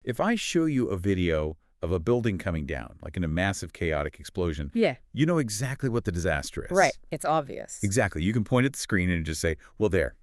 If I show you a video of a building coming down, like in a massive chaotic explosion, Yeah. you know exactly what the disaster is. Right. It's obvious. Exactly. You can point at the screen and just say, well, there,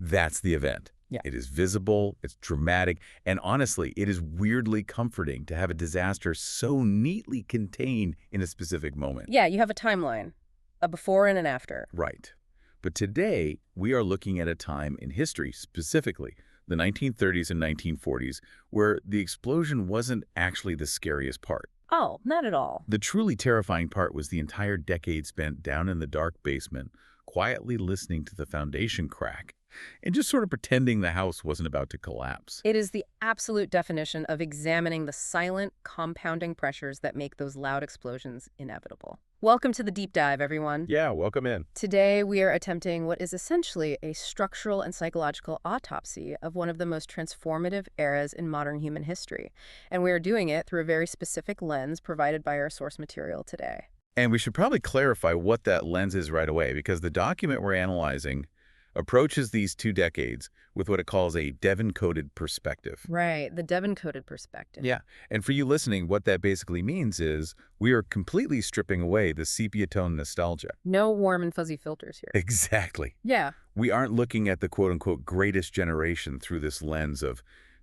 that's the event. Yeah. It is visible, it's dramatic, and honestly, it is weirdly comforting to have a disaster so neatly contained in a specific moment. Yeah, you have a timeline, a before and an after. Right. But today, we are looking at a time in history, specifically the 1930s and 1940s, where the explosion wasn't actually the scariest part. Oh, not at all. The truly terrifying part was the entire decade spent down in the dark basement, quietly listening to the foundation crack, and just sort of pretending the house wasn't about to collapse. It is the absolute definition of examining the silent, compounding pressures that make those loud explosions inevitable. Welcome to the deep dive, everyone. Yeah, welcome in. Today, we are attempting what is essentially a structural and psychological autopsy of one of the most transformative eras in modern human history. And we are doing it through a very specific lens provided by our source material today. And we should probably clarify what that lens is right away, because the document we're analyzing approaches these two decades with what it calls a Devon-coded perspective. Right, the Devon-coded perspective. Yeah, and for you listening, what that basically means is we are completely stripping away the sepia-tone nostalgia. No warm and fuzzy filters here. Exactly. Yeah. We aren't looking at the quote-unquote greatest generation through this lens of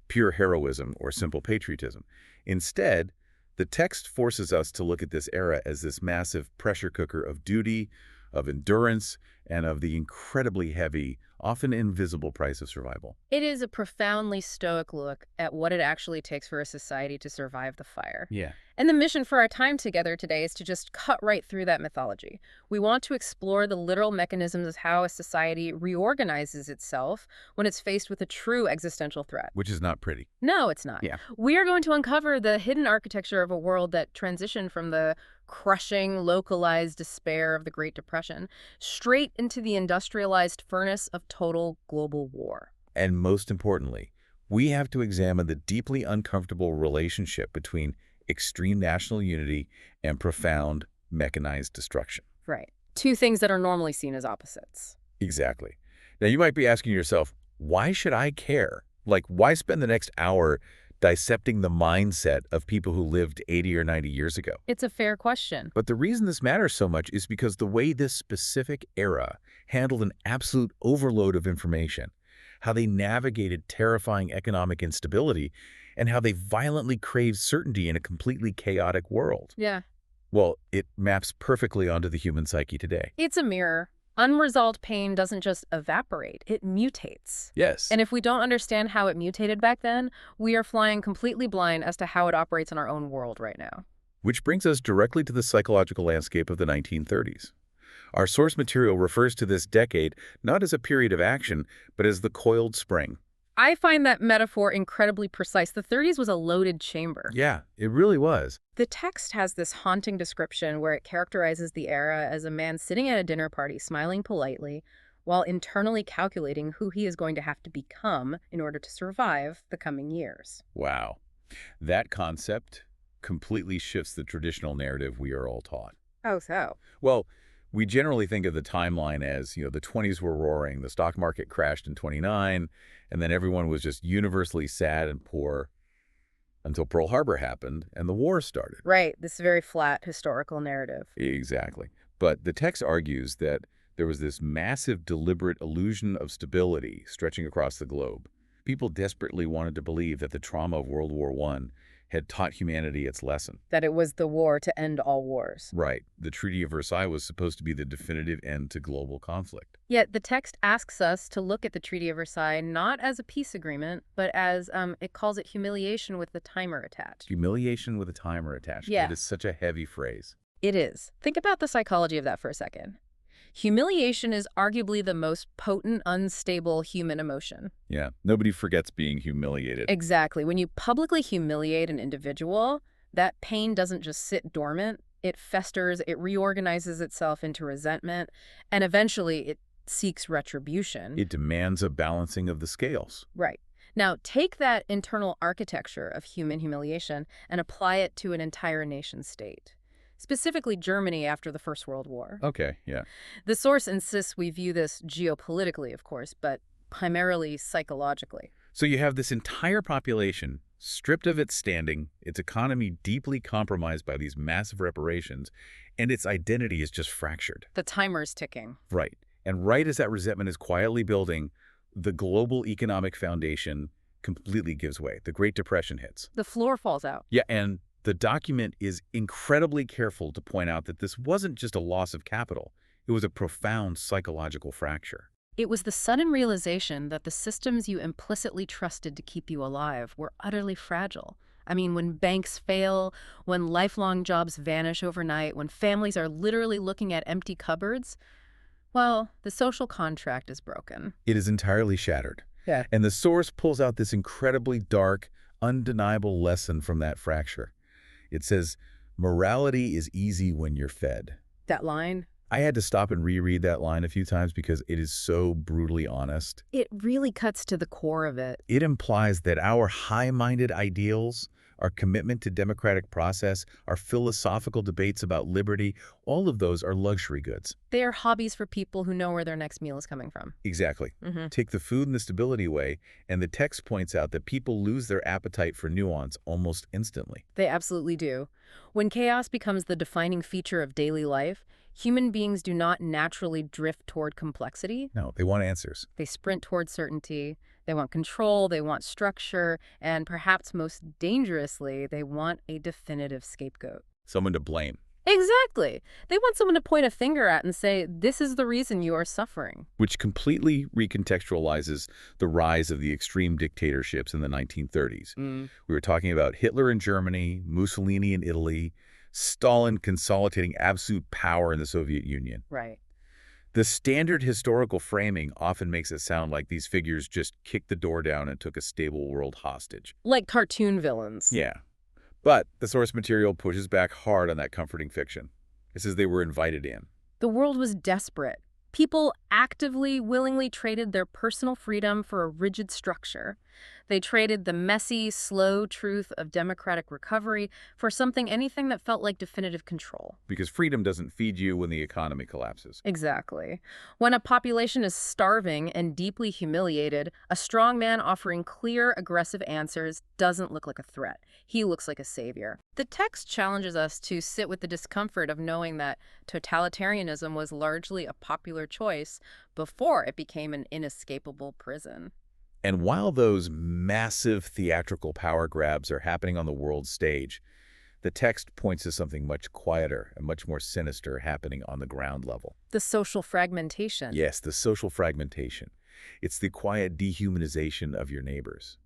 pure heroism or simple patriotism. Instead, the text forces us to look at this era as this massive pressure cooker of duty, of endurance, and of the incredibly heavy, often invisible price of survival. It is a profoundly stoic look at what it actually takes for a society to survive the fire. Yeah. And the mission for our time together today is to just cut right through that mythology. We want to explore the literal mechanisms of how a society reorganizes itself when it's faced with a true existential threat. Which is not pretty. No, it's not. Yeah. We are going to uncover the hidden architecture of a world that transitioned from the crushing, localized despair of the Great Depression straight into the industrialized furnace of total global war. And most importantly, we have to examine the deeply uncomfortable relationship between extreme national unity and profound mechanized destruction. Right. Two things that are normally seen as opposites. Exactly. Now, you might be asking yourself, why should I care? Like, why spend the next hour dissecting the mindset of people who lived 80 or 90 years ago? It's a fair question. But the reason this matters so much is because the way this specific era handled an absolute overload of information, how they navigated terrifying economic instability, and how they violently craved certainty in a completely chaotic world. Yeah. Well, it maps perfectly onto the human psyche today. It's a mirror. Unresolved pain doesn't just evaporate, it mutates. Yes. And if we don't understand how it mutated back then, we are flying completely blind as to how it operates in our own world right now. Which brings us directly to the psychological landscape of the 1930s. Our source material refers to this decade not as a period of action, but as the coiled spring. I find that metaphor incredibly precise. The 30s was a loaded chamber. Yeah, it really was. The text has this haunting description where it characterizes the era as a man sitting at a dinner party, smiling politely, while internally calculating who he is going to have to become in order to survive the coming years. Wow. That concept completely shifts the traditional narrative we are all taught. Oh, so? Well, we generally think of the timeline as, the 20s were roaring, the stock market crashed in 29, and then everyone was just universally sad and poor until Pearl Harbor happened and the war started. Right, this very flat historical narrative. Exactly. But the text argues that there was this massive, deliberate illusion of stability stretching across the globe. People desperately wanted to believe that the trauma of World War I had taught humanity its lesson. That it was the war to end all wars. Right. The Treaty of Versailles was supposed to be the definitive end to global conflict. Yet the text asks us to look at the Treaty of Versailles not as a peace agreement, but as, it calls it humiliation with the timer attached. Humiliation with a timer attached. Yeah. It is such a heavy phrase. It is. Think about the psychology of that for a second. Humiliation is arguably the most potent, unstable human emotion. Yeah. Nobody forgets being humiliated. Exactly. When you publicly humiliate an individual, that pain doesn't just sit dormant. It festers, it reorganizes itself into resentment, and eventually it seeks retribution. It demands a balancing of the scales. Right. Now, take that internal architecture of human humiliation and apply it to an entire nation state. Specifically Germany after the First World War. Okay, yeah. The source insists we view this geopolitically, of course, but primarily psychologically. So you have this entire population Stripped of its standing, its economy deeply compromised by these massive reparations, and its identity is just fractured. The timer's ticking. Right. And right as that resentment is quietly building, the global economic foundation completely gives way. The Great Depression hits. The floor falls out. Yeah, and the document is incredibly careful to point out that this wasn't just a loss of capital. It was a profound psychological fracture. It was the sudden realization that the systems you implicitly trusted to keep you alive were utterly fragile. I mean, when banks fail, when lifelong jobs vanish overnight, when families are literally looking at empty cupboards, well, the social contract is broken. It is entirely shattered. Yeah. And the source pulls out this incredibly dark, undeniable lesson from that fracture. It says, morality is easy when you're fed. That line? I had to stop and reread that line a few times because it is so brutally honest. It really cuts to the core of it. It implies that our high-minded ideals, our commitment to democratic process, our philosophical debates about liberty, all of those are luxury goods. They are hobbies for people who know where their next meal is coming from. Exactly. Take the food and the stability away, and the text points out that people lose their appetite for nuance almost instantly. They absolutely do. When chaos becomes the defining feature of daily life, human beings do not naturally drift toward complexity. No, they want answers. They sprint toward certainty. They want control, they want structure, and perhaps most dangerously, they want a definitive scapegoat. Someone to blame. Exactly. They want someone to point a finger at and say, this is the reason you are suffering. Which completely recontextualizes the rise of the extreme dictatorships in the 1930s. We were talking about Hitler in Germany, Mussolini in Italy, Stalin consolidating absolute power in the Soviet Union. Right. The standard historical framing often makes it sound like these figures just kicked the door down and took a stable world hostage. Like cartoon villains. Yeah. But the source material pushes back hard on that comforting fiction. It says they were invited in. The world was desperate. People actively, willingly traded their personal freedom for a rigid structure. They traded the messy, slow truth of democratic recovery for anything that felt like definitive control. Because freedom doesn't feed you when the economy collapses. Exactly. When a population is starving and deeply humiliated, a strong man offering clear, aggressive answers doesn't look like a threat. He looks like a savior. The text challenges us to sit with the discomfort of knowing that totalitarianism was largely a popular choice before it became an inescapable prison. And while those massive theatrical power grabs are happening on the world stage, the text points to something much quieter and much more sinister happening on the ground level. The social fragmentation. Yes, the social fragmentation. It's the quiet dehumanization of your neighbors.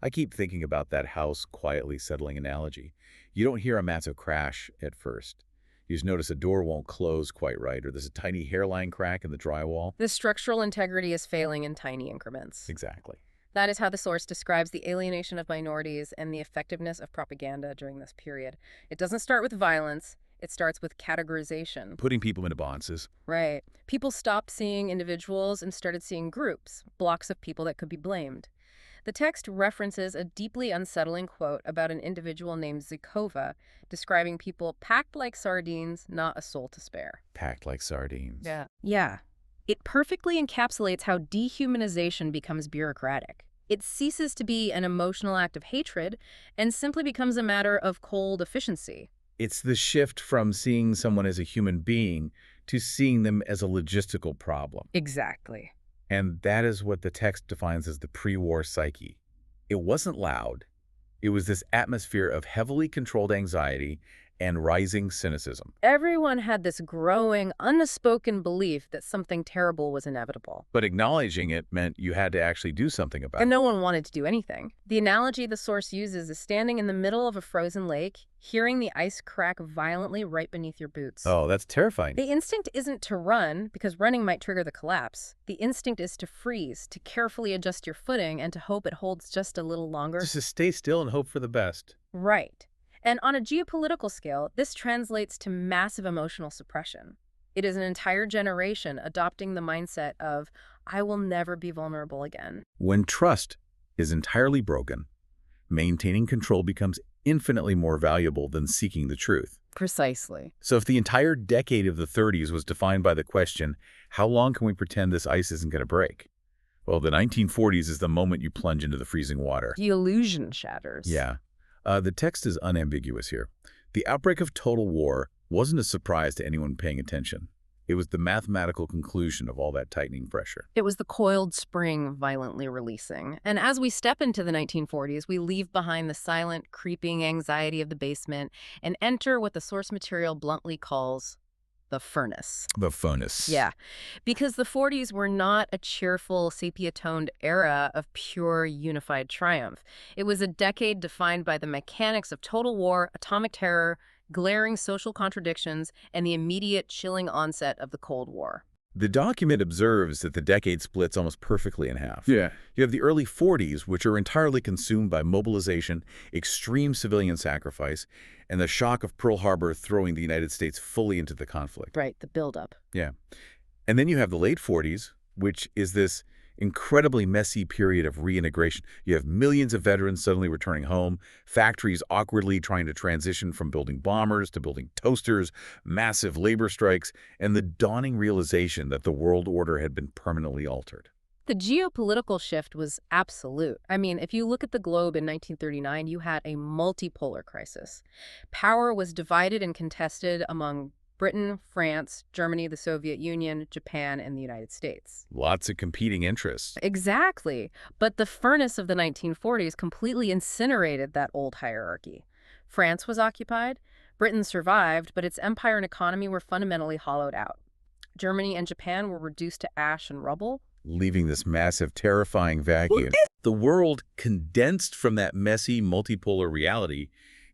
I keep thinking about that house quietly settling analogy. You don't hear a massive crash at first. You just notice a door won't close quite right, or there's a tiny hairline crack in the drywall. The structural integrity is failing in tiny increments. Exactly. That is how the source describes the alienation of minorities and the effectiveness of propaganda during this period. It doesn't start with violence. It starts with categorization. Putting people into boxes. Right. People stopped seeing individuals and started seeing groups, blocks of people that could be blamed. The text references a deeply unsettling quote about an individual named Zykova, describing people packed like sardines, not a soul to spare. Packed like sardines. Yeah. It perfectly encapsulates how dehumanization becomes bureaucratic. It ceases to be an emotional act of hatred and simply becomes a matter of cold efficiency. It's the shift from seeing someone as a human being to seeing them as a logistical problem. Exactly. And that is what the text defines as the pre-war psyche. It wasn't loud. It was this atmosphere of heavily controlled anxiety and rising cynicism. Everyone had this growing, unspoken belief that something terrible was inevitable. But acknowledging it meant you had to actually do something about it. And no one wanted to do anything. The analogy the source uses is standing in the middle of a frozen lake, hearing the ice crack violently right beneath your boots. Oh, that's terrifying. The instinct isn't to run, because running might trigger the collapse. The instinct is to freeze, to carefully adjust your footing, and to hope it holds just a little longer. Just to stay still and hope for the best. Right. And on a geopolitical scale, this translates to massive emotional suppression. It is an entire generation adopting the mindset of, I will never be vulnerable again. When trust is entirely broken, maintaining control becomes infinitely more valuable than seeking the truth. Precisely. So if the entire decade of the 30s was defined by the question, how long can we pretend this ice isn't going to break? Well, the 1940s is the moment you plunge into the freezing water. The illusion shatters. Yeah. The text is unambiguous here. The outbreak of total war wasn't a surprise to anyone paying attention. It was the mathematical conclusion of all that tightening pressure. It was the coiled spring violently releasing. And as we step into the 1940s, we leave behind the silent, creeping anxiety of the basement and enter what the source material bluntly calls the furnace. The furnace. Yeah, because the 40s were not a cheerful, sepia-toned era of pure, unified triumph. It was a decade defined by the mechanics of total war, atomic terror, glaring social contradictions, and the immediate chilling onset of the Cold War. The document observes that the decade splits almost perfectly in half. Yeah. You have the early 40s, which are entirely consumed by mobilization, extreme civilian sacrifice, and the shock of Pearl Harbor throwing the United States fully into the conflict. Right, the buildup. Yeah. And then you have the late 40s, which is this incredibly messy period of reintegration. You have millions of veterans suddenly returning home, factories awkwardly trying to transition from building bombers to building toasters, massive labor strikes, and the dawning realization that the world order had been permanently altered. The geopolitical shift was absolute. I mean, if you look at the globe in 1939, you had a multipolar crisis. Power was divided and contested among Britain, France, Germany, the Soviet Union, Japan, and the United States. Lots of competing interests. Exactly. But the furnace of the 1940s completely incinerated that old hierarchy. France was occupied, Britain survived, but its empire and economy were fundamentally hollowed out. Germany and Japan were reduced to ash and rubble, leaving this massive, terrifying vacuum. The world condensed from that messy, multipolar reality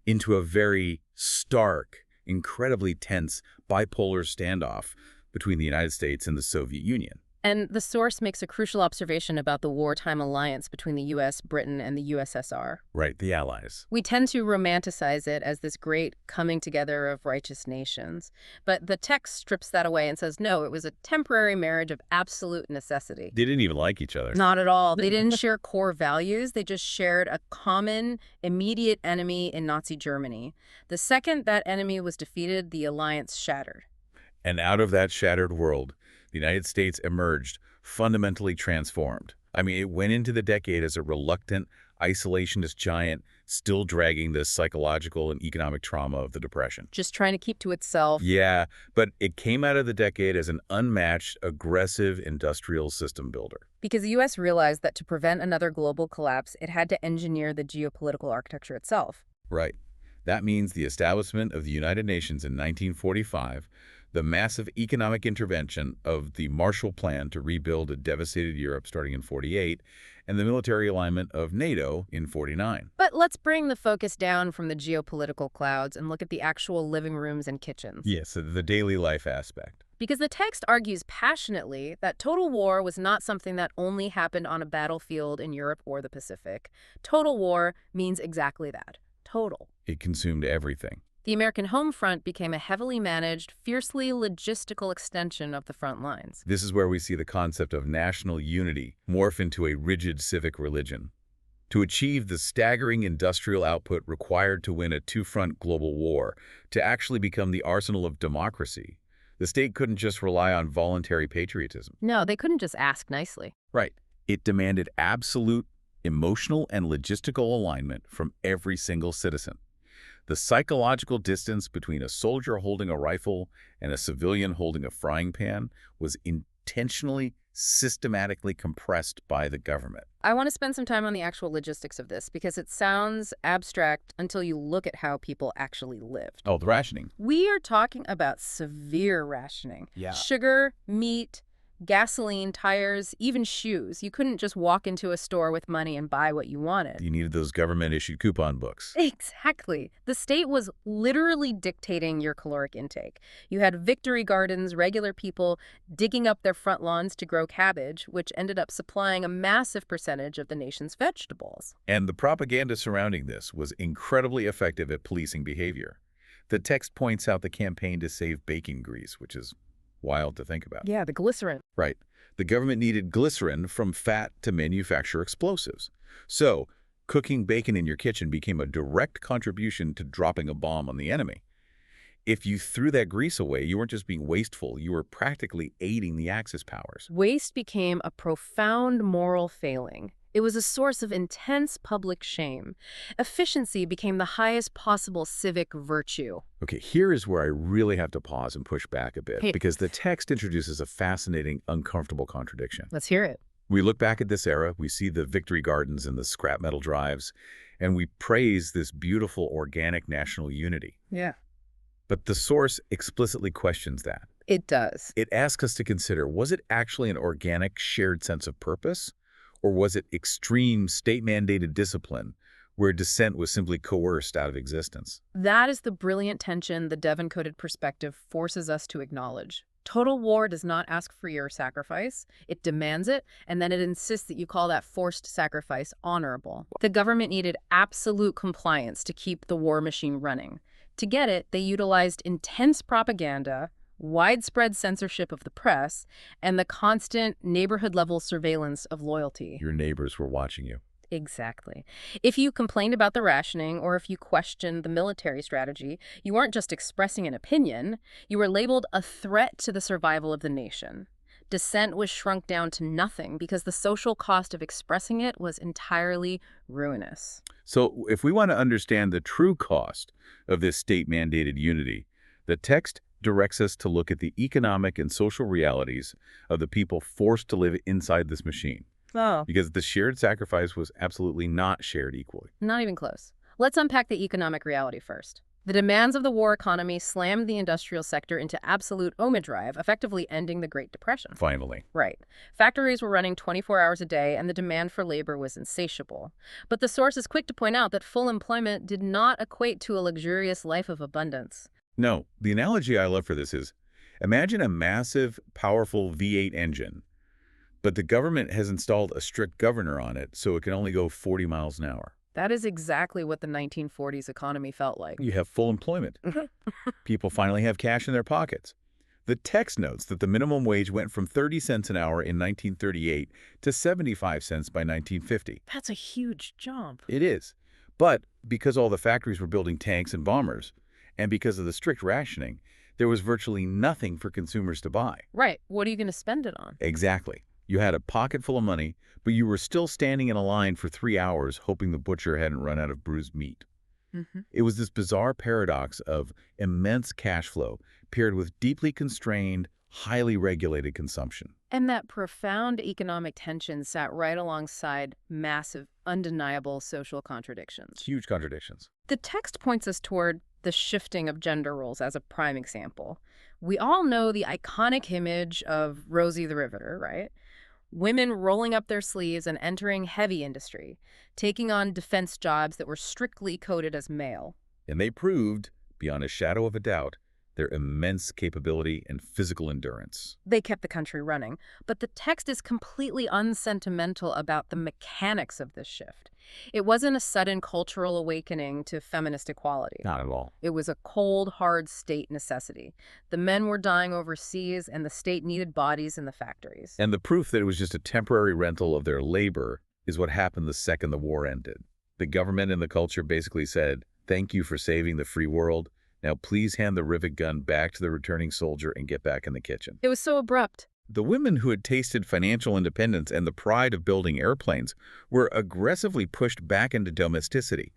into a very stark, incredibly tense, bipolar standoff between the United States and the Soviet Union. And the source makes a crucial observation about the wartime alliance between the U.S., Britain, and the USSR. Right, the Allies. We tend to romanticize it as this great coming together of righteous nations. But the text strips that away and says, no, it was a temporary marriage of absolute necessity. They didn't even like each other. Not at all. They didn't share core values. They just shared a common, immediate enemy in Nazi Germany. The second that enemy was defeated, the alliance shattered. And out of that shattered world, the United States emerged fundamentally transformed. I mean, it went into the decade as a reluctant, isolationist giant, still dragging the psychological and economic trauma of the Depression. Just trying to keep to itself. Yeah, but it came out of the decade as an unmatched, aggressive industrial system builder. Because the U.S. realized that to prevent another global collapse, it had to engineer the geopolitical architecture itself. Right. That means the establishment of the United Nations in 1945, the massive economic intervention of the Marshall Plan to rebuild a devastated Europe starting in 48, and the military alignment of NATO in 49. But let's bring the focus down from the geopolitical clouds and look at the actual living rooms and kitchens. Yes, the daily life aspect. Because the text argues passionately that total war was not something that only happened on a battlefield in Europe or the Pacific. Total war means exactly that. Total. It consumed everything. The American home front became a heavily managed, fiercely logistical extension of the front lines. This is where we see the concept of national unity morph into a rigid civic religion. To achieve the staggering industrial output required to win a two-front global war, to actually become the arsenal of democracy, the state couldn't just rely on voluntary patriotism. No, they couldn't just ask nicely. Right. It demanded absolute emotional and logistical alignment from every single citizen. The psychological distance between a soldier holding a rifle and a civilian holding a frying pan was intentionally, systematically compressed by the government. I want to spend some time on the actual logistics of this because it sounds abstract until you look at how people actually lived. Oh, the rationing. We are talking about severe rationing. Yeah. Sugar, meat, gasoline, tires, even shoes. You couldn't just walk into a store with money and buy what you wanted. You needed those government-issued coupon books. Exactly. The state was literally dictating your caloric intake. You had victory gardens, regular people digging up their front lawns to grow cabbage, which ended up supplying a massive percentage of the nation's vegetables. And the propaganda surrounding this was incredibly effective at policing behavior. The text points out the campaign to save bacon grease, which is wild to think about. Yeah, the glycerin. Right. The government needed glycerin from fat to manufacture explosives. So, cooking bacon in your kitchen became a direct contribution to dropping a bomb on the enemy. If you threw that grease away, you weren't just being wasteful, you were practically aiding the Axis powers. Waste became a profound moral failing. It was a source of intense public shame. Efficiency became the highest possible civic virtue. Okay, here is where I really have to pause and push back a bit, Hey, because the text introduces a fascinating, uncomfortable contradiction. let's hear it. We look back at this era, we see the victory gardens and the scrap metal drives, and we praise this beautiful organic national unity. Yeah. But the source explicitly questions that. It does. It asks us to consider, was it actually an organic, shared sense of purpose? Or was it extreme, state-mandated discipline where dissent was simply coerced out of existence? That is the brilliant tension the Devon-coded perspective forces us to acknowledge. Total war does not ask for your sacrifice. It demands it, and then it insists that you call that forced sacrifice honorable. The government needed absolute compliance to keep the war machine running. To get it, they utilized intense propaganda, widespread censorship of the press, and the constant neighborhood-level surveillance of loyalty. Your neighbors were watching you. Exactly. If you complained about the rationing or if you questioned the military strategy, you weren't just expressing an opinion, you were labeled a threat to the survival of the nation. Dissent was shrunk down to nothing because the social cost of expressing it was entirely ruinous. So if we want to understand the true cost of this state-mandated unity, the text directs us to look at the economic and social realities of the people forced to live inside this machine. Oh. Because the shared sacrifice was absolutely not shared equally. Not even close. Let's unpack the economic reality first. The demands of the war economy slammed the industrial sector into absolute overdrive, effectively ending the Great Depression. Finally. Right. Factories were running 24 hours a day, and the demand for labor was insatiable. But the source is quick to point out that full employment did not equate to a luxurious life of abundance. No, the analogy I love for this is, imagine a massive, powerful V8 engine, but the government has installed a strict governor on it so it can only go 40 miles an hour. That is exactly what the 1940s economy felt like. You have full employment. People finally have cash in their pockets. The text notes that the minimum wage went from 30 cents an hour in 1938 to 75 cents by 1950. That's a huge jump. It is. But because all the factories were building tanks and bombers, and because of the strict rationing, there was virtually nothing for consumers to buy. Right. What are you going to spend it on? Exactly. You had a pocket full of money, but you were still standing in a line for 3 hours hoping the butcher hadn't run out of bruised meat. It was this bizarre paradox of immense cash flow paired with deeply constrained, highly regulated consumption. And that profound economic tension sat right alongside massive, undeniable social contradictions. Huge contradictions. The text points us toward the shifting of gender roles as a prime example. We all know the iconic image of Rosie the Riveter, right? Women rolling up their sleeves and entering heavy industry, taking on defense jobs that were strictly coded as male. And they proved, beyond a shadow of a doubt, their immense capability and physical endurance. They kept the country running, but the text is completely unsentimental about the mechanics of this shift. It wasn't a sudden cultural awakening to feminist equality. Not at all. It was a cold, hard state necessity. The men were dying overseas, and the state needed bodies in the factories. And the proof that it was just a temporary rental of their labor is what happened the second the war ended. The government and the culture basically said, "Thank you for saving the free world. Now please hand the rivet gun back to the returning soldier and get back in the kitchen." It was so abrupt. The women who had tasted financial independence and the pride of building airplanes were aggressively pushed back into domesticity.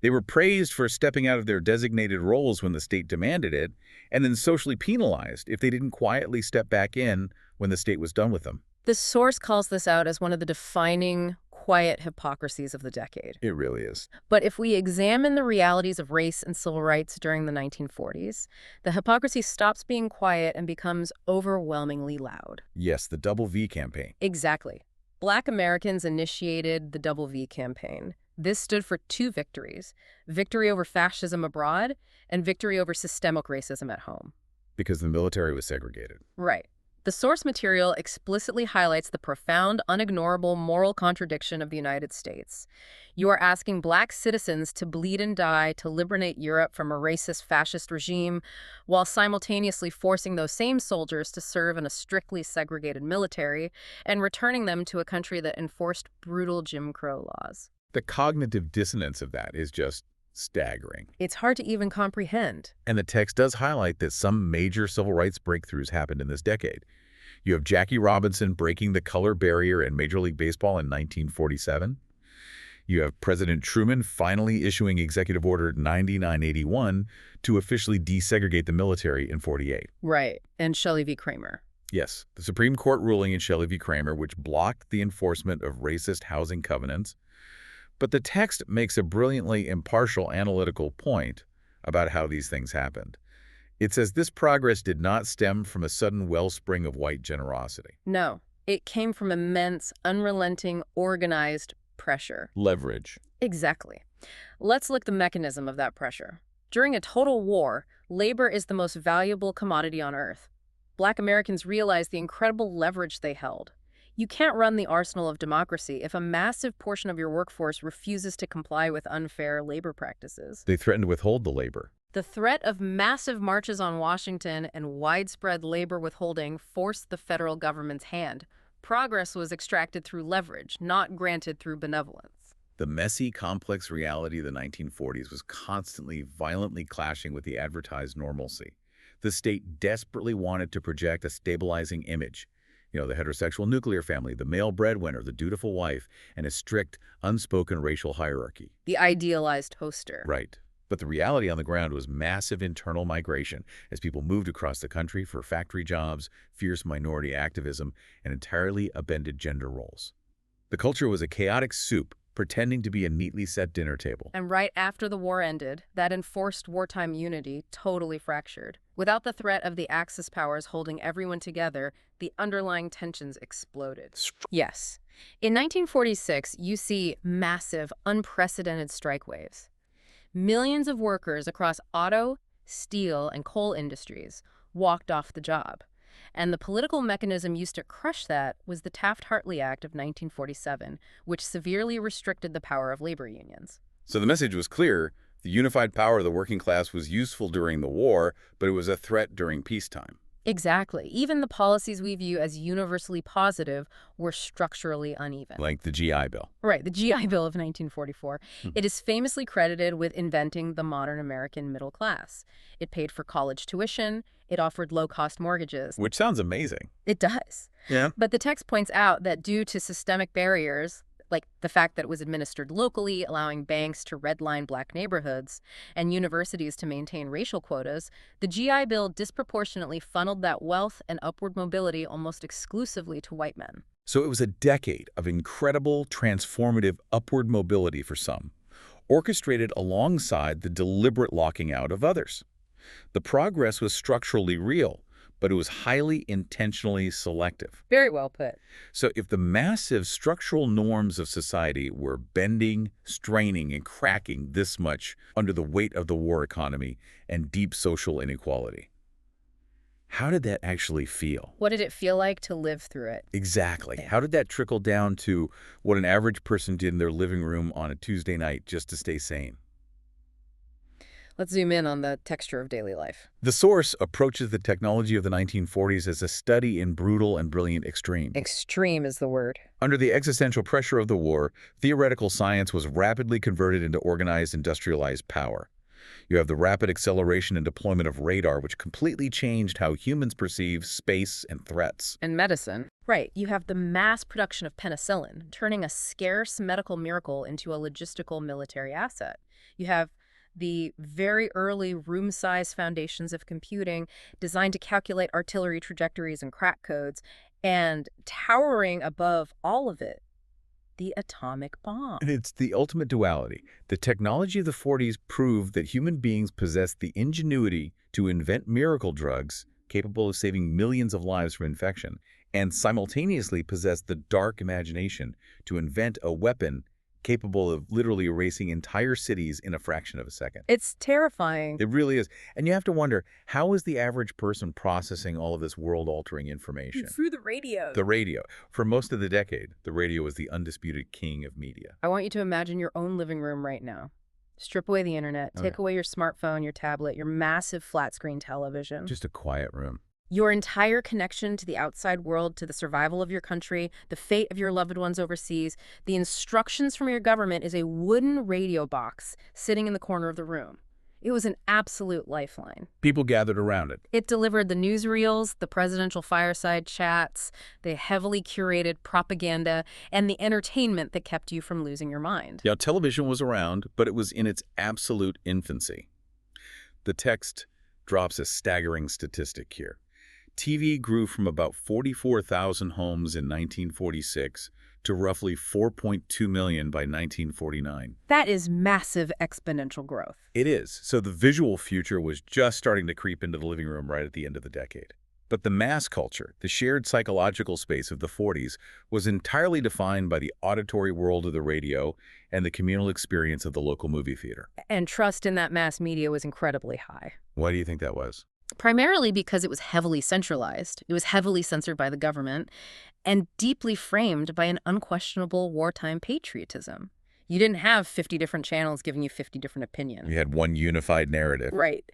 They were praised for stepping out of their designated roles when the state demanded it, and then socially penalized if they didn't quietly step back in when the state was done with them. The source calls this out as one of the defining, quiet hypocrisies of the decade. It really is. But if we examine the realities of race and civil rights during the 1940s, the hypocrisy stops being quiet and becomes overwhelmingly loud. Yes, the Double V campaign. Exactly. Black Americans initiated the Double V campaign. This stood for two victories: victory over fascism abroad and victory over systemic racism at home. Because the military was segregated. Right. The source material explicitly highlights the profound, unignorable moral contradiction of the United States. You are asking Black citizens to bleed and die to liberate Europe from a racist fascist regime, while simultaneously forcing those same soldiers to serve in a strictly segregated military and returning them to a country that enforced brutal Jim Crow laws. The cognitive dissonance of that is just Staggering. It's hard to even comprehend. And the text does highlight that some major civil rights breakthroughs happened in this decade. You have Jackie Robinson breaking the color barrier in Major League Baseball in 1947. You have President Truman finally issuing Executive Order 9981 to officially desegregate the military in 48. Right, and Shelley v. Kramer. Yes, the Supreme Court ruling in Shelley v. Kramer, which blocked the enforcement of racist housing covenants. But the text makes a brilliantly impartial analytical point about how these things happened. It says this progress did not stem from a sudden wellspring of white generosity. No, it came from immense, unrelenting, organized pressure. Leverage. Exactly. Let's look at the mechanism of that pressure. During a total war, labor is the most valuable commodity on Earth. Black Americans realized the incredible leverage they held. You can't run the arsenal of democracy if a massive portion of your workforce refuses to comply with unfair labor practices. They threatened to withhold the labor. The threat of massive marches on Washington and widespread labor withholding forced the federal government's hand. Progress was extracted through leverage, not granted through benevolence. The messy, complex reality of the 1940s was constantly, violently clashing with the advertised normalcy. The state desperately wanted to project a stabilizing image. The heterosexual nuclear family, the male breadwinner, the dutiful wife, and a strict, unspoken racial hierarchy. The idealized toaster. Right. But the reality on the ground was massive internal migration as people moved across the country for factory jobs, fierce minority activism, and entirely upended gender roles. The culture was a chaotic soup, pretending to be a neatly set dinner table. And right after the war ended, that enforced wartime unity totally fractured. Without the threat of the Axis powers holding everyone together, the underlying tensions exploded. Yes. In 1946, you see massive, unprecedented strike waves. Millions of workers across auto, steel, and coal industries walked off the job. And the political mechanism used to crush that was the Taft-Hartley Act of 1947, which severely restricted the power of labor unions. So the message was clear. The unified power of the working class was useful during the war, but it was a threat during peacetime. Exactly. Even the policies we view as universally positive were structurally uneven. Like the GI Bill. Right, the GI Bill of 1944. It is famously credited with inventing the modern American middle class. It paid for college tuition. It offered low-cost mortgages. Which sounds amazing. It does. Yeah. But the text points out that due to systemic barriers, like the fact that it was administered locally, allowing banks to redline black neighborhoods, and universities to maintain racial quotas, the GI Bill disproportionately funneled that wealth and upward mobility almost exclusively to white men. So it was a decade of incredible, transformative upward mobility for some, orchestrated alongside the deliberate locking out of others. The progress was structurally real, but it was highly intentionally selective. Very well put. So if the massive structural norms of society were bending, straining, and cracking this much under the weight of the war economy and deep social inequality, how did that actually feel? What did it feel like to live through it? Exactly. How did that trickle down to what an average person did in their living room on a Tuesday night just to stay sane? Let's zoom in on the texture of daily life. The source approaches the technology of the 1940s as a study in brutal and brilliant extreme. Extreme is the word. Under the existential pressure of the war, theoretical science was rapidly converted into organized, industrialized power. You have the rapid acceleration and deployment of radar, which completely changed how humans perceive space and threats. And medicine. Right. You have the mass production of penicillin, turning a scarce medical miracle into a logistical military asset. You have the very early room-size foundations of computing designed to calculate artillery trajectories and crack codes, and towering above all of it, the atomic bomb. And it's the ultimate duality. The technology of the 40s proved that human beings possessed the ingenuity to invent miracle drugs capable of saving millions of lives from infection, and simultaneously possessed the dark imagination to invent a weapon capable of literally erasing entire cities in a fraction of a second. It's terrifying. It really is. And you have to wonder, how is the average person processing all of this world-altering information? Through the radio. The radio. For most of the decade, the radio was the undisputed king of media. I want you to imagine your own living room right now. Strip away the internet, take away your smartphone, your tablet, your massive flat-screen television. Just a quiet room. Your entire connection to the outside world, to the survival of your country, the fate of your loved ones overseas, the instructions from your government is a wooden radio box sitting in the corner of the room. It was an absolute lifeline. People gathered around it. It delivered the newsreels, the presidential fireside chats, the heavily curated propaganda, and the entertainment that kept you from losing your mind. Yeah, television was around, but it was in its absolute infancy. The text drops a staggering statistic here. TV grew from about 44,000 homes in 1946 to roughly 4.2 million by 1949. That is massive exponential growth. It is. So the visual future was just starting to creep into the living room right at the end of the decade. But the mass culture, the shared psychological space of the 40s, was entirely defined by the auditory world of the radio and the communal experience of the local movie theater. And trust in that mass media was incredibly high. Why do you think that was? Primarily because it was heavily centralized, it was heavily censored by the government, and deeply framed by an unquestionable wartime patriotism. You didn't have 50 different channels giving you 50 different opinions. You had one unified narrative. Right.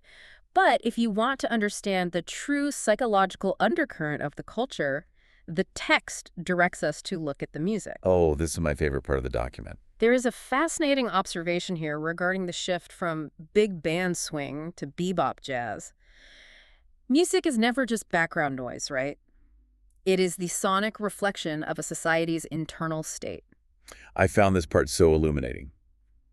But if you want to understand the true psychological undercurrent of the culture, the text directs us to look at the music. Oh, this is my favorite part of the document. There is a fascinating observation here regarding the shift from big band swing to bebop jazz. Music is never just background noise, right? It is the sonic reflection of a society's internal state. I found this part so illuminating.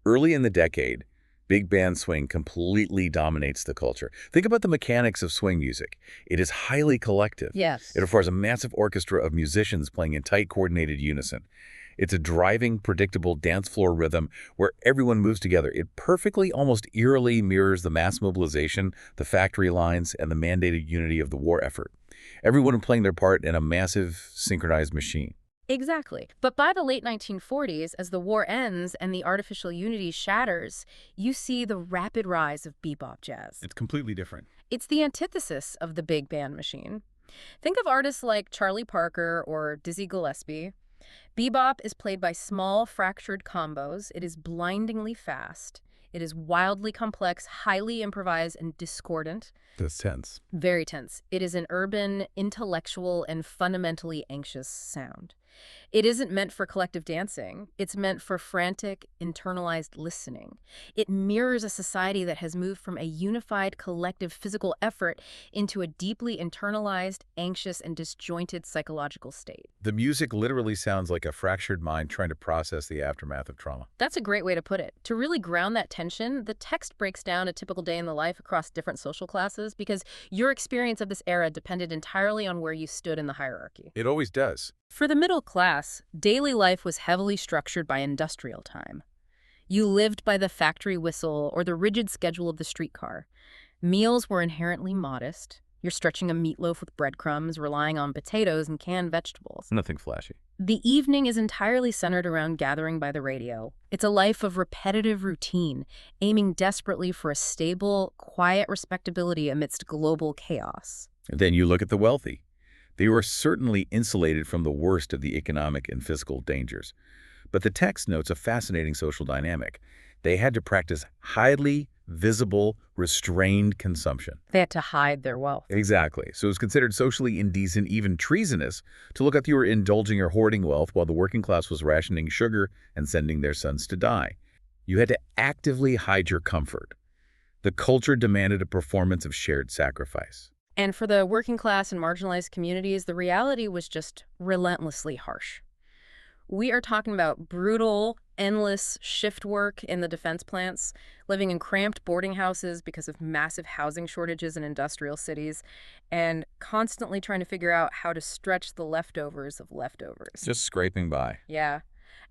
Early in the decade, big band swing completely dominates the culture. Think about the mechanics of swing music. It is highly collective. Yes. It affords a massive orchestra of musicians playing in tight, coordinated unison. It's a driving, predictable dance floor rhythm where everyone moves together. It perfectly, almost eerily mirrors the mass mobilization, the factory lines, and the mandated unity of the war effort. Everyone playing their part in a massive, synchronized machine. Exactly. But by the late 1940s, as the war ends and the artificial unity shatters, you see the rapid rise of bebop jazz. It's completely different. It's the antithesis of the big band machine. Think of artists like Charlie Parker or Dizzy Gillespie. Bebop is played by small, fractured combos. It is blindingly fast. It is wildly complex, highly improvised, and discordant. That's tense. Very tense. It is an urban, intellectual, and fundamentally anxious sound. It isn't meant for collective dancing. It's meant for frantic, internalized listening. It mirrors a society that has moved from a unified, collective physical effort into a deeply internalized, anxious, and disjointed psychological state. The music literally sounds like a fractured mind trying to process the aftermath of trauma. That's a great way to put it. To really ground that tension, the text breaks down a typical day in the life across different social classes because your experience of this era depended entirely on where you stood in the hierarchy. It always does. For the middle class, daily life was heavily structured by industrial time. You lived by the factory whistle or the rigid schedule of the streetcar. Meals were inherently modest. You're stretching a meatloaf with breadcrumbs, relying on potatoes and canned vegetables. Nothing flashy. The evening is entirely centered around gathering by the radio. It's a life of repetitive routine, aiming desperately for a stable, quiet respectability amidst global chaos. And then you look at the wealthy. They were certainly insulated from the worst of the economic and physical dangers. But the text notes a fascinating social dynamic. They had to practice highly visible, restrained consumption. They had to hide their wealth. Exactly. So it was considered socially indecent, even treasonous, to look like you were indulging or hoarding wealth while the working class was rationing sugar and sending their sons to die. You had to actively hide your comfort. The culture demanded a performance of shared sacrifice. And for the working class and marginalized communities, the reality was just relentlessly harsh. We are talking about brutal, endless shift work in the defense plants, living in cramped boarding houses because of massive housing shortages in industrial cities, and constantly trying to figure out how to stretch the leftovers of leftovers. Just scraping by. Yeah.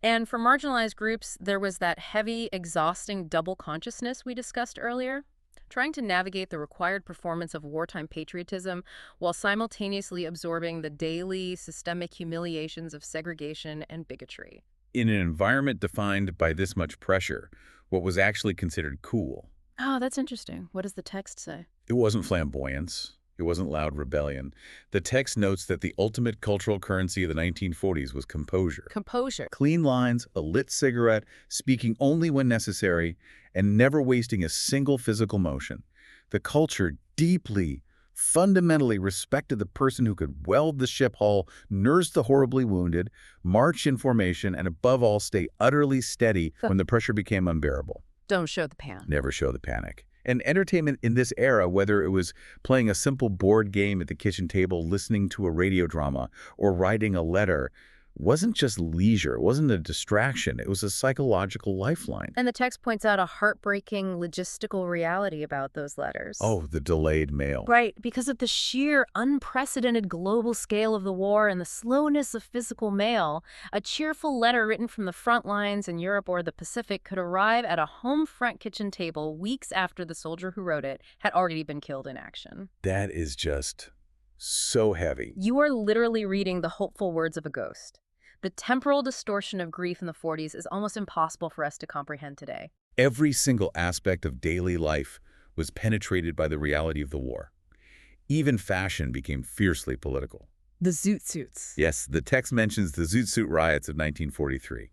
And for marginalized groups, there was that heavy, exhausting double consciousness we discussed earlier. Trying to navigate the required performance of wartime patriotism while simultaneously absorbing the daily systemic humiliations of segregation and bigotry. In an environment defined by this much pressure, what was actually considered cool? Oh, that's interesting. What does the text say? It wasn't flamboyance. It wasn't loud rebellion. The text notes that the ultimate cultural currency of the 1940s was composure. Composure. Clean lines, a lit cigarette, speaking only when necessary, and never wasting a single physical motion. The culture deeply fundamentally respected the person who could weld the ship hull, nurse the horribly wounded, march in formation, and above all, stay utterly steady when the pressure became unbearable. Don't show the pan. Never show the panic. And entertainment in this era, whether it was playing a simple board game at the kitchen table, listening to a radio drama, or writing a letter, wasn't just leisure. It wasn't a distraction. It was a psychological lifeline. And the text points out a heartbreaking logistical reality about those letters. Oh, the delayed mail. Right, because of the sheer unprecedented global scale of the war and the slowness of physical mail, a cheerful letter written from the front lines in Europe or the Pacific could arrive at a home front kitchen table weeks after the soldier who wrote it had already been killed in action. That is just so heavy. You are literally reading the hopeful words of a ghost. The temporal distortion of grief in the 40s is almost impossible for us to comprehend today. Every single aspect of daily life was penetrated by the reality of the war. Even fashion became fiercely political. The zoot suits. Yes, the text mentions the Zoot Suit riots of 1943.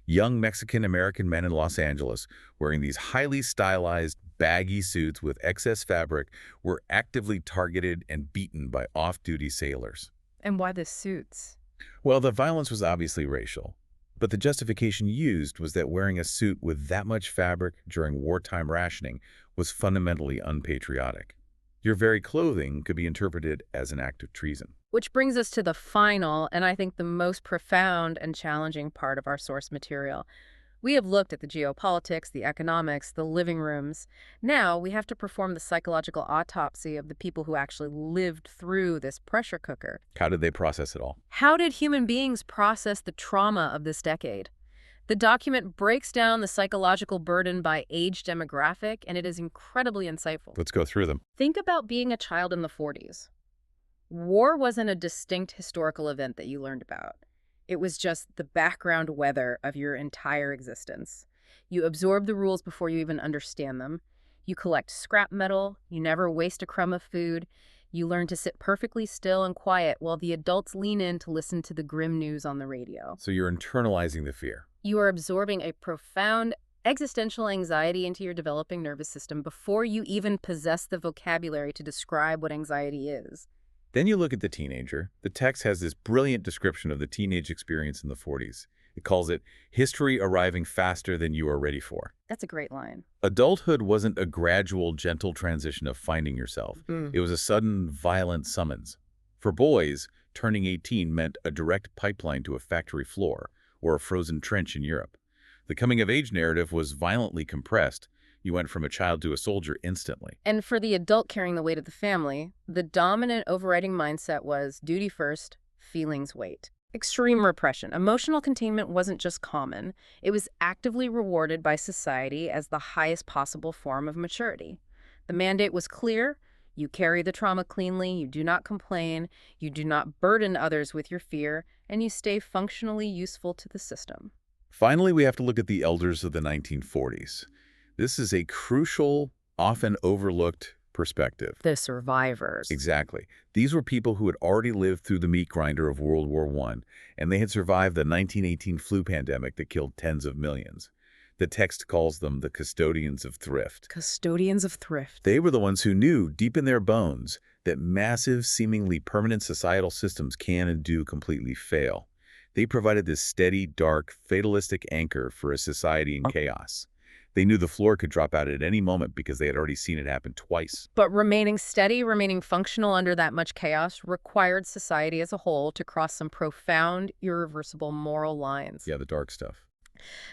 Young Mexican-American men in Los Angeles wearing these highly stylized, baggy suits with excess fabric were actively targeted and beaten by off-duty sailors. And why the suits? Well, the violence was obviously racial, but the justification used was that wearing a suit with that much fabric during wartime rationing was fundamentally unpatriotic. Your very clothing could be interpreted as an act of treason. Which brings us to the final, and I think the most profound and challenging part of our source material. We have looked at the geopolitics, the economics, the living rooms. Now we have to perform the psychological autopsy of the people who actually lived through this pressure cooker. How did they process it all? How did human beings process the trauma of this decade? The document breaks down the psychological burden by age demographic, and it is incredibly insightful. Let's go through them. Think about being a child in the 40s. War wasn't a distinct historical event that you learned about. It was just the background weather of your entire existence. You absorb the rules before you even understand them. You collect scrap metal. You never waste a crumb of food. You learn to sit perfectly still and quiet while the adults lean in to listen to the grim news on the radio. So you're internalizing the fear. You are absorbing a profound existential anxiety into your developing nervous system before you even possess the vocabulary to describe what anxiety is. Then you look at the teenager. The text has this brilliant description of the teenage experience in the 40s. It calls it history arriving faster than you are ready for. That's a great line. Adulthood wasn't a gradual, gentle transition of finding yourself. It was a sudden, violent summons. For boys, turning 18 meant a direct pipeline to a factory floor or a frozen trench in Europe. The coming-of-age narrative was violently compressed. You went from a child to a soldier instantly. And for the adult carrying the weight of the family, the dominant overriding mindset was duty first, feelings wait. Extreme repression. Emotional containment wasn't just common. It was actively rewarded by society as the highest possible form of maturity. The mandate was clear. You carry the trauma cleanly, you do not complain, you do not burden others with your fear, and you stay functionally useful to the system. Finally, we have to look at the elders of the 1940s. This is a crucial, often overlooked perspective. The survivors. Exactly. These were people who had already lived through the meat grinder of World War I, and they had survived the 1918 flu pandemic that killed tens of millions. The text calls them the custodians of thrift. Custodians of thrift. They were the ones who knew, deep in their bones, that massive, seemingly permanent societal systems can and do completely fail. They provided this steady, dark, fatalistic anchor for a society in chaos. They knew the floor could drop out at any moment because they had already seen it happen twice. But remaining steady, remaining functional under that much chaos required society as a whole to cross some profound, irreversible moral lines. Yeah, the dark stuff.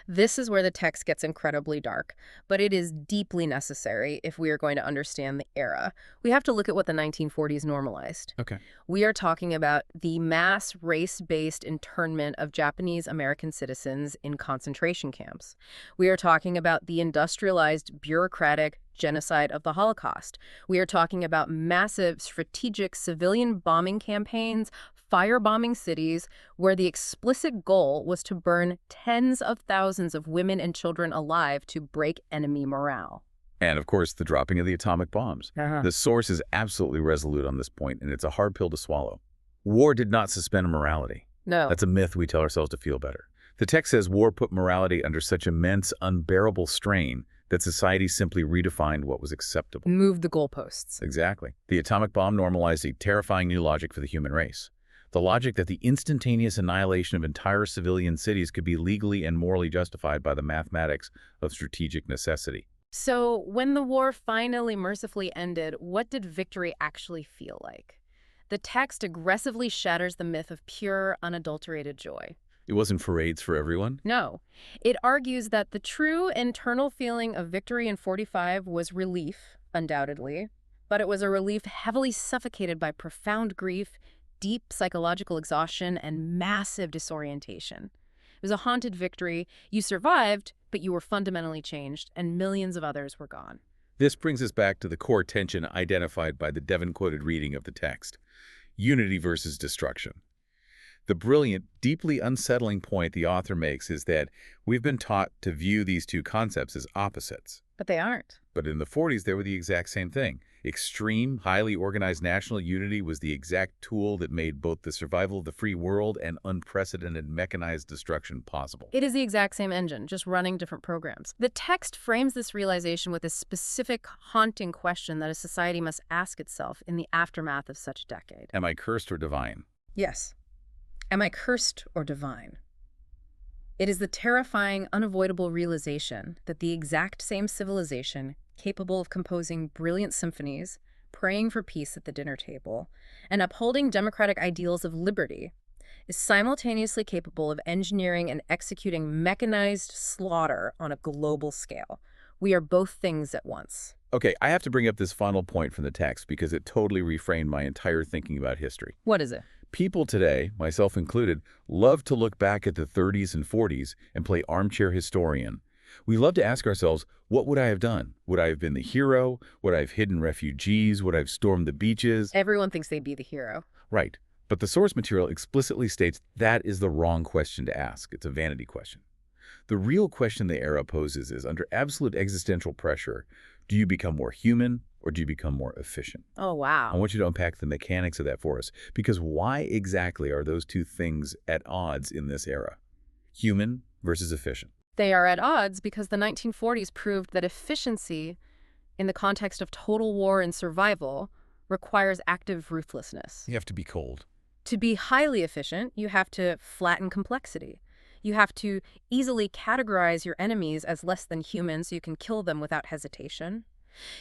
This is where the text gets incredibly dark, but it is deeply necessary if we are going to understand the era. We have to look at what the 1940s normalized. Okay. We are talking about the mass race-based internment of Japanese American citizens in concentration camps. We are talking about the industrialized, bureaucratic genocide of the Holocaust. We are talking about massive strategic civilian bombing campaigns, firebombing cities, where the explicit goal was to burn tens of thousands of women and children alive to break enemy morale. And, of course, the dropping of the atomic bombs. The source is absolutely resolute on this point, and it's a hard pill to swallow. War did not suspend morality. No. That's a myth we tell ourselves to feel better. The text says war put morality under such immense, unbearable strain that society simply redefined what was acceptable. Move the goalposts. Exactly. The atomic bomb normalized a terrifying new logic for the human race. The logic that the instantaneous annihilation of entire civilian cities could be legally and morally justified by the mathematics of strategic necessity. So when the war finally mercifully ended, what did victory actually feel like? The text aggressively shatters the myth of pure, unadulterated joy. It wasn't parades for everyone. No. It argues that the true internal feeling of victory in 45 was relief, undoubtedly, but it was a relief heavily suffocated by profound grief, deep psychological exhaustion, and massive disorientation. It was a haunted victory. You survived, but you were fundamentally changed, and millions of others were gone. This brings us back to the core tension identified by the Devon-quoted reading of the text: unity versus destruction. The brilliant, deeply unsettling point the author makes is that we've been taught to view these two concepts as opposites. But they aren't. But in the 40s, they were the exact same thing. Extreme, highly organized national unity was the exact tool that made both the survival of the free world and unprecedented mechanized destruction possible. It is the exact same engine, just running different programs. The text frames this realization with a specific, haunting question that a society must ask itself in the aftermath of such a decade. Am I cursed or divine? Yes. Am I cursed or divine? It is the terrifying, unavoidable realization that the exact same civilization, capable of composing brilliant symphonies, praying for peace at the dinner table, and upholding democratic ideals of liberty, is simultaneously capable of engineering and executing mechanized slaughter on a global scale. We are both things at once. Okay, I have to bring up this final point from the text because it totally reframed my entire thinking about history. What is it? People today, myself included, love to look back at the 30s and 40s and play armchair historian. We love to ask ourselves, what would I have done? Would I have been the hero? Would I have hidden refugees? Would I have stormed the beaches? Everyone thinks they'd be the hero. Right. But the source material explicitly states that is the wrong question to ask. It's a vanity question. The real question the era poses is, under absolute existential pressure, do you become more human or do you become more efficient? Oh, I wow. want you to unpack the mechanics of that for us, because why exactly are those two things at odds in this era? Human versus efficient. They are at odds because the 1940s proved that efficiency, in the context of total war and survival, requires active ruthlessness. You have to be cold. To be highly efficient, you have to flatten complexity. You have to easily categorize your enemies as less than human so you can kill them without hesitation.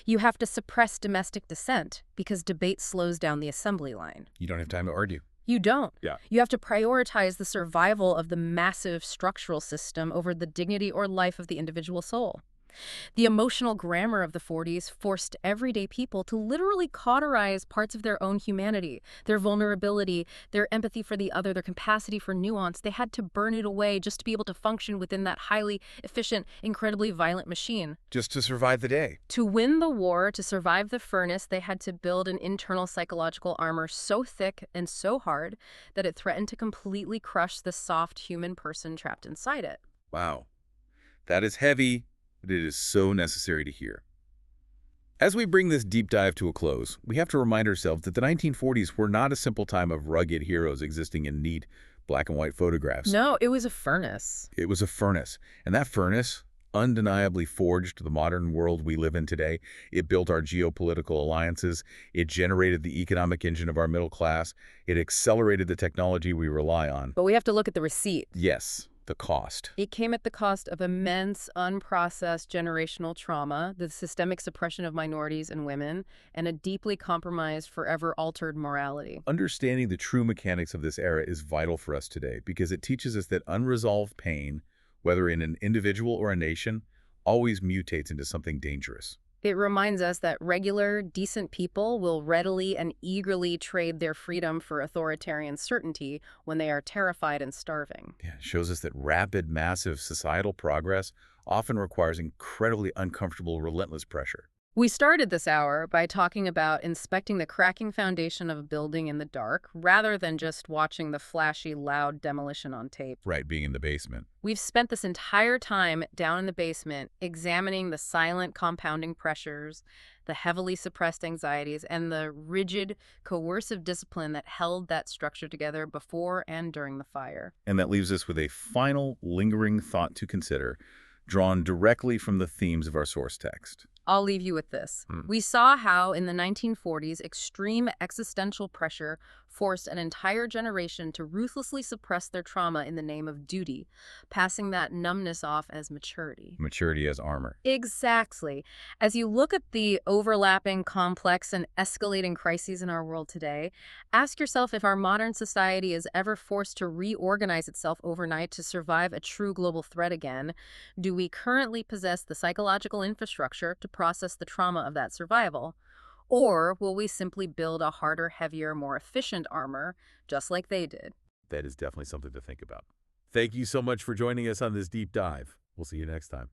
You have to suppress domestic dissent because debate slows down the assembly line. You don't have time to argue. You don't. Yeah. You have to prioritize the survival of the massive structural system over the dignity or life of the individual soul. The emotional grammar of the 40s forced everyday people to literally cauterize parts of their own humanity, their vulnerability, their empathy for the other, their capacity for nuance. They had to burn it away just to be able to function within that highly efficient, incredibly violent machine. Just to survive the day. To win the war, to survive the furnace, they had to build an internal psychological armor so thick and so hard that it threatened to completely crush the soft human person trapped inside it. Wow. That is heavy, but it is so necessary to hear. As we bring this deep dive to a close, we have to remind ourselves that the 1940s were not a simple time of rugged heroes existing in neat black and white photographs. No, it was a furnace. It was a furnace, and that furnace undeniably forged the modern world we live in today. It built our geopolitical alliances. It generated the economic engine of our middle class. It accelerated the technology we rely on. But we have to look at the receipt. Yes, the cost. It came at the cost of immense, unprocessed generational trauma, the systemic suppression of minorities and women, and a deeply compromised, forever altered morality. Understanding the true mechanics of this era is vital for us today because it teaches us that unresolved pain, whether in an individual or a nation, always mutates into something dangerous. It reminds us that regular, decent people will readily and eagerly trade their freedom for authoritarian certainty when they are terrified and starving. Yeah, it shows us that rapid, massive societal progress often requires incredibly uncomfortable, relentless pressure. We started this hour by talking about inspecting the cracking foundation of a building in the dark, rather than just watching the flashy, loud demolition on tape. Right, being in the basement. We've spent this entire time down in the basement, examining the silent compounding pressures, the heavily suppressed anxieties, and the rigid, coercive discipline that held that structure together before and during the fire. And that leaves us with a final, lingering thought to consider. drawn directly from the themes of our source text. I'll leave you with this. Hmm. We saw how, in the 1940s, extreme existential pressure forced an entire generation to ruthlessly suppress their trauma in the name of duty, passing that numbness off as maturity. Maturity as armor. Exactly. As you look at the overlapping, complex, and escalating crises in our world today, ask yourself if our modern society is ever forced to reorganize itself overnight to survive a true global threat again. Do we currently possess the psychological infrastructure to process the trauma of that survival? Or will we simply build a harder, heavier, more efficient armor, just like they did? That is definitely something to think about. Thank you so much for joining us on this deep dive. We'll see you next time.